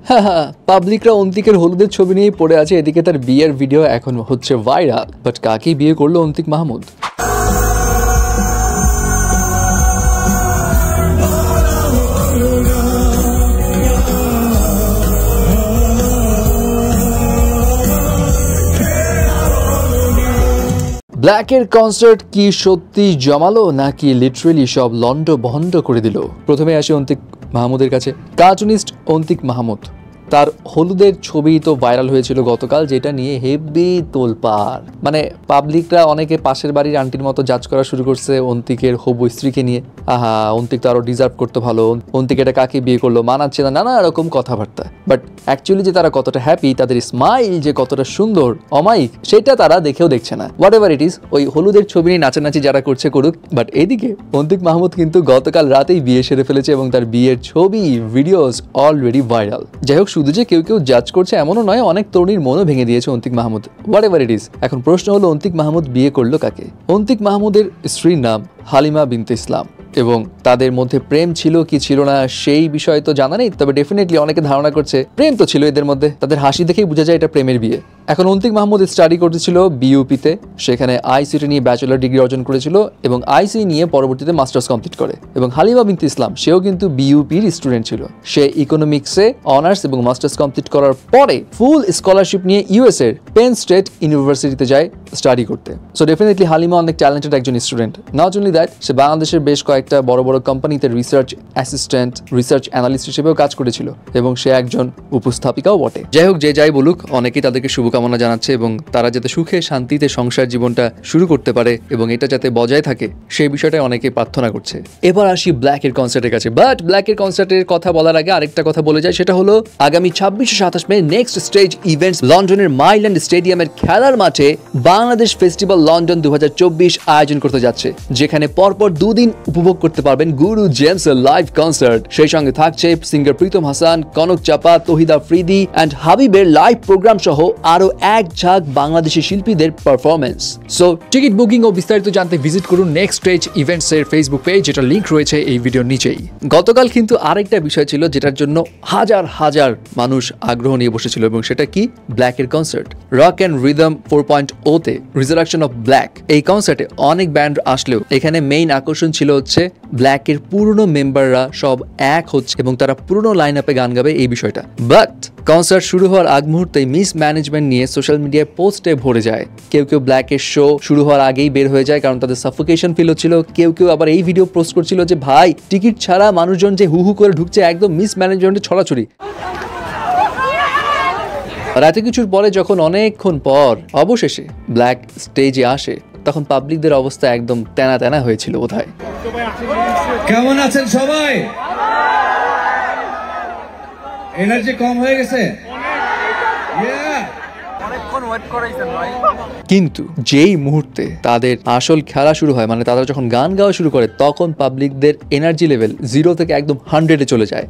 হ্যাঁ হ্যাঁ, পাবলিকরা অন্তিকের হলুদের ছবি নিয়েই পড়ে আছে, এদিকে তার বিয়ের ভিডিও এখন হচ্ছে ভাইরাল। বাট কাকে বিয়ে করলো অন্তিক মাহমুদ? ব্ল্যাকের কনসার্ট কি সত্যি জমালো নাকি লিটারেলি সব লন্ড ভন্ড করে দিল? প্রথমে আসে অন্তিক মাহমুদের কাছে। কার্টুনিস্ট অন্তিক মাহমুদ, তার হলুদের ছবি তো ভাইরাল হয়েছিল গতকাল, যেটা নিয়ে হেভি তোলপাড়। মানে পাবলিকরা অনেকে পাশের বাড়ির আন্টির মতো জাজ করা শুরু করছে অন্তিকের হবু স্ত্রীকে নিয়ে। আহা, অন্তিক তো আরো ডিজার্ভ করতে ভালো, অন্তিক এটা কাকে বিয়ে করলো, মানাচ্ছে না, নানা এরকম কথাবার্তা। বাট অ্যাকচুয়ালি যে তারা কতটা হ্যাপি, তাদের স্মাইল যে কতটা সুন্দর অমায়িক, সেটা তারা দেখেও দেখছে না। হোয়াট এভার ইট ইজ, ওই হলুদের ছবি নিয়ে নাচানাচি যারা করছে করুক। বাট এদিকে অন্তিক মাহমুদ কিন্তু গতকাল রাতেই বিয়ে সেরে ফেলেছে এবং তার বিয়ের ছবি ভিডিওস অলরেডি ভাইরাল। যাই হোক, শুধু যে কেউ কেউ জাজ করছে এমনও নয়, অনেক তরুণীর মনও ভেঙে দিয়েছে Antik Mahmud. What ever it is, এখন প্রশ্ন হলো অন্তিক মাহমুদ বিয়ে করলো কাকে? অন্তিক মাহমুদের স্ত্রীর নাম হালিমা বিনতে ইসলাম এবং তাদের মধ্যে প্রেম ছিল কি ছিল না সেই বিষয়ে তো জানা নেই, তবে ডেফিনেটলি অনেকে ধারণা করছে প্রেম তো ছিল এদের মধ্যে। তাদের হাসি দেখেই বোঝা যায় এটা প্রেমের বিয়ে। এখন অন্তিক মাহমুদ স্টাডি করতেছিল বিইউপিতে, সেখানে আইসিটি নিয়ে ব্যাচেলর ডিগ্রি অর্জন করেছিল এবং আইসি নিয়ে পরবর্তীতে মাস্টার্স কমপ্লিট করে। এবং হালিমা বিনতে ইসলাম, সেও কিন্তু বিইউপির স্টুডেন্ট ছিল। সে ইকোনমিক্সে অনার্স এবং মাস্টার্স কমপ্লিট করার পরে ফুল স্কলারশিপ নিয়ে ইউএস এর পেন স্টেট ইউনিভার্সিটিতে যায় স্টাডি করতে। সো ডেফিনেটলি হালিমা অনেক ট্যালেন্টেড একজন স্টুডেন্ট। নট অনলি দ্যাট, সে বাংলাদেশের বেশ কয়েকটা বড় বড় কোম্পানিতে রিসার্চ অ্যাসিস্ট্যান্ট, রিসার্চ অ্যানালিস্ট হিসেবেও কাজ করেছিল এবং সে একজন উপস্থাপিকাও বটে। যাই হোক, যে যাই বলুক, অনেকেই তাদেরকে শুভকামনা জানাচ্ছে এবং তারা যাতে সুখে শান্তিতে সংসার জীবনটা শুরু করতে পারে এবং এটা যাতে বজায় থাকে সেই বিষয়টা অনেকে প্রার্থনা করছে। এবার আসি ব্ল্যাকের কনসার্টের কাছে। বাট ব্ল্যাকের কনসার্টের কথা বলার আগে আরেকটা কথা বলে যায়, সেটা হলো আগামী 26-27 মে নেক্সট স্টেজ ইভেন্টস লন্ডনের মাইল্যান্ড স্টেডিয়ামের খেলার মাঠে বাংলাদেশ ফেস্টিভ্যাল লন্ডন 2024 আয়োজন করতে যাচ্ছে, যেখানে পরপর দুদিন উপভোগ করতে পারবেন গুরু জেমস এর লাইভ কনসার্ট। সেই সঙ্গে থাকছে সিঙ্গার প্রীতম হাসান, কনক চাপা, তহিদা আফ্রিদি এন্ড হাবিবের লাইভ প্রোগ্রাম সহ আরো এক ঝাঁক বাংলাদেশি শিল্পীদের পারফরমেন্স। সো টিকিট বুকিং ও বিস্তারিত জানতে ভিজিট করুন নেক্সট স্টেজ ইভেন্টস এর ফেসবুক পেজ, যেটা লিংক রয়েছে এই ভিডিওর নিচেই। গতকাল কিন্তু আরেকটা বিষয় ছিল যেটার জন্য হাজার হাজার মানুষ আগ্রহ নিয়ে বসেছিল এবং সেটা কি? ব্ল্যাকের কনসার্ট। রক অ্যান্ড রিদম 4.0 তে রিজারেকশন অফ ব্ল্যাক, এই কনসার্টে অনেক ব্যান্ড আসলেও এখানে মেইন আকর্ষণ ছিল হচ্ছে ব্ল্যাকের পুরনো মেম্বাররা সব এক হচ্ছে এবং তারা পুরনো লাইন আপে গান গাবে, এই বিষয়টা। বাট কনসার্ট শুরু হওয়ার আগ মুহূর্তে মিস ম্যানেজমেন্ট নিয়ে সোশ্যাল মিডিয়ায় পোস্টে ভরে যায়। কেউ কেউ ব্ল্যাকের শো শুরু হওয়ার আগেই বের হয়ে যায় কারণ তাদের সাফোকেশন ফিল হচ্ছিল। কেউ কেউ আবার এই ভিডিও পোস্ট করছিল যে ভাই, টিকিট ছাড়া মানুষজন যে হু হু করে ঢুকছে, একদম মিস ম্যানেজমেন্টের ছড়াছড়ি। রাতে কিছুর পরে যখন অনেকক্ষণ পর অবশেষে ব্ল্যাক স্টেজে আসে, তখন পাবলিকদের অবস্থা একদম তেনা তেনা হয়েছিল বোধহয়। কেমন আছেন সবাই? এনার্জি কম হয়ে গেছে? কিন্তু যেই মুহূর্তে তাদের আসল খেলা শুরু হয়, মানে তারা যখন গান গাওয়া শুরু করে, তখন পাবলিকদের এনার্জি লেভেল 0 থেকে একদম 100-এ চলে যায়।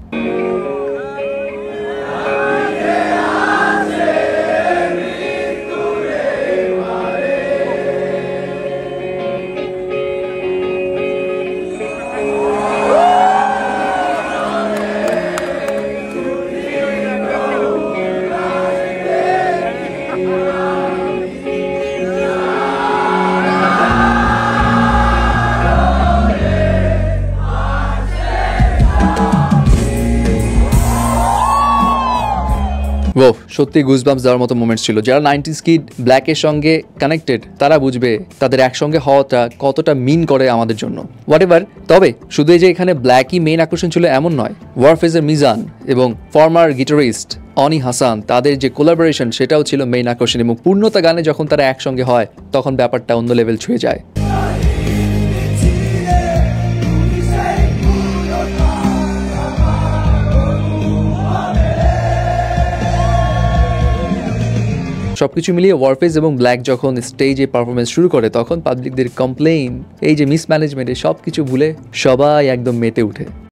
সত্যি গুজবাম্পস দেওয়ার মতো মোমেন্টস ছিল। যারা 90s কিড ব্ল্যাকের সঙ্গে কানেক্টেড, তারা বুঝবে তাদের একসঙ্গে হওয়াটা কতটা মিন করে আমাদের জন্য। হোয়াট এভার, তবে শুধু এই যে এখানে ব্ল্যাকই মেইন আকর্ষণ ছিল এমন নয়। ওয়ারফেজের মিজান এবং ফর্মার গিটারিস্ট অনি হাসান, তাদের যে কোলাবোরেশন, সেটাও ছিল মেইন আকর্ষণ এবং পূর্ণতা গানে যখন তারা একসঙ্গে হয় তখন ব্যাপারটা অন্য লেভেল ছুঁয়ে যায়। সবকিছু মিলিয়ে ওয়ারফেজ এবং ব্ল্যাক যখন স্টেজে পারফরমেন্স শুরু করে, তখন পাবলিকদের কমপ্লেইন, এই যে মিসম্যানেজমেন্ট, সবকিছু ভুলে সবাই একদম মেতে উঠে।